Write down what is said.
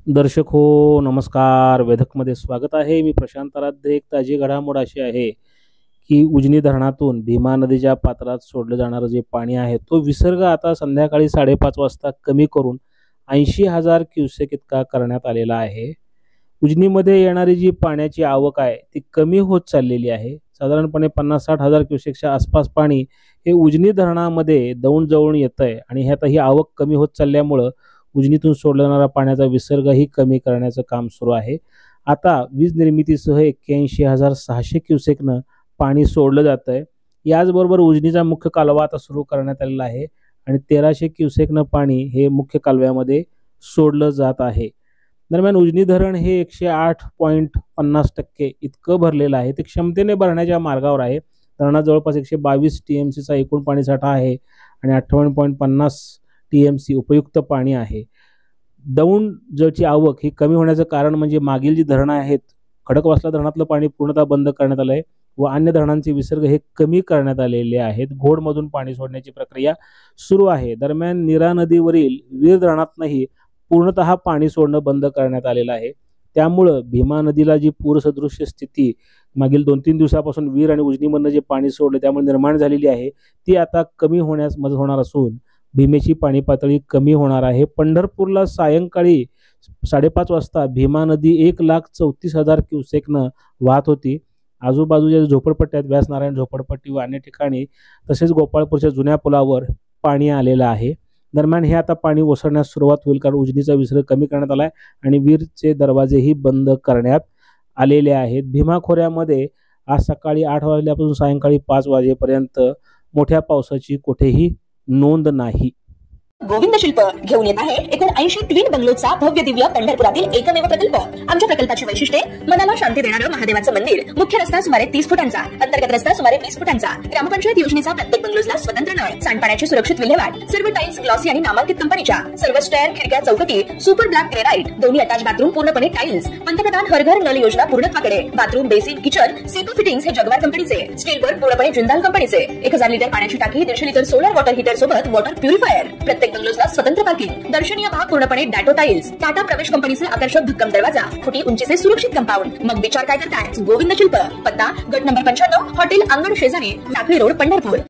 दर्शक हो, नमस्कार. वेधकमध्ये स्वागत आहे. मी प्रशांत आराध्य. एक ताजी घडामोड अशी आहे की उजनी धरणातून भीमा नदीच्या पात्रात सोडलं जाणारं जे पाणी आहे, तो विसर्ग आता संध्याकाळी 5:30 वाजता कमी करून 80,000 क्युसेक इतका करण्यात आलेला आहे. उजनीमध्ये येणारी जी पाण्याची आवक आहे ती कमी होत चाललेली आहे. साधारणपणे 50-60,000 क्युसेकच्या आसपास पाणी हे उजनी धरणामध्ये दौंड जवळून येतंय आणि ह्यात ही आवक कमी होत चालल्यामुळं उजनीतून सोडला जाणारा पाण्याचा विसर्गही कमी करण्याचं काम सुरू आहे. आता वीज निर्मितीसह 81,600 क्युसेकनं पाणी सोडलं जातंय. याचबरोबर उजनीचा मुख्य कालवा आता सुरू करण्यात आलेला आहे आणि 1300 क्युसेकनं पाणी हे मुख्य कालव्यामध्ये सोडलं जात आहे. दरम्यान उजनी धरण हे 108.50% इतकं भरलेलं आहे. ते क्षमतेने भरण्याच्या मार्गावर आहे. धरणात जवळपास 122 टीएमसीचा एकूण पाणीसाठा आहे आणि 58.50 टीएमसी उपयुक्त पाणी आहे. दौंड जळची आवक ही कमी होण्याचं कारण म्हणजे मागील जी धरणं आहेत, खडकवासला धरणातलं पाणी पूर्णतः बंद करण्यात आलं आहे व अन्य धरणांचे विसर्ग हे कमी करण्यात आलेले आहेत. घोडमधून पाणी सोडण्याची प्रक्रिया सुरू आहे. दरम्यान नीरा नदीवरील वीर धरणातनंही पूर्णतः पाणी सोडणं बंद करण्यात आलेलं आहे. त्यामुळं भीमा नदीला जी पूरसदृश्य स्थिती मागील 2-3 दिवसापासून वीर आणि उजनीमधनं जे पाणी सोडलं त्यामुळे निर्माण झालेली आहे, ती आता कमी होण्यास मदत होणार असून भीमेची पाणी पातळी कमी होणार आहे. पंढरपूरला सायंकाळी 5:30 वाजता भीमा नदी 1,34,000 क्युसेकनं वाहत होती. आजूबाजूच्या झोपडपट्ट्यात व्यासनारायण झोपडपट्टी व अन्य ठिकाणी तसेच गोपाळपूरच्या जुन्या पुलावर पाणी आलेलं आहे. दरम्यान हे आता पाणी ओसरण्यास सुरुवात होईल कारण उजनीचा विसर्ग कमी करण्यात आला आहे आणि वीरचे दरवाजेही बंद करण्यात आलेले आहेत. भीमा खोऱ्यामध्ये आज सकाळी 8 वाजल्यापासून सायंकाळी 5 वाजेपर्यंत मोठ्या पावसाची कुठेही नोंद नाही. गोविंद शिल्प घेऊन येत आहे 79 ट्विन बंगलोचा भव्य दिव्य पंढरपुरातील एकमेव प्रकल्प. आमच्या प्रकल्पाची वैशिष्ट्ये: मनाला शांती देणारं महादेवाचं मंदिर, मुख्य रस्ता सुमारे 30 फुटांचा, अंतर्गत रस्ता सुमारे 20 फुटांचा, ग्रामपंचायत योजनेचा प्रत्येक बंगलोजला स्वतंत्र नळ, सांडपाण्याची सुरक्षित विल्हेवाट, सर्व टाइल्स ग्लॉसी आणि नामांकित कंपनीच्या, सर्व स्टेअर, खिडक्या, चौकटी सुपर ब्लॅक ग्रेनाइट, दोन्ही अटॅच बाथरूम पूर्णपणे टाइल्स, पंतप्रधान हर घर नल योजना पूर्णत्वाकडे, बाथरूम, बेसिन, किचन, सीटू फिटिंग्स हे जगवार कंपनीचे, स्टील वर्क पूर्णपणे जिंदाल कंपनीचे, 1000 लिटर पाण्याची टाकी, 150 लिटर सोलर वॉटर हीटर सोबत वॉटर प्युरिफायर, प्रत्येक बंगलोजला स्वतंत्र पार्किंग, दर्शनीय भाग पूर्णपणे डॅटो टाइल्स, टाटा प्रवेश कंपनीचे आकर्षक भक्कम दरवाजा, फुटी उंचीचे सुरक्षित कंपाऊंड. मग विचार काय करताय? गोविंद शिल्प, पत्ता गट नंबर 95, हॉटेल अंगण शेजारी, टाकळी रोड, पंढरपूर.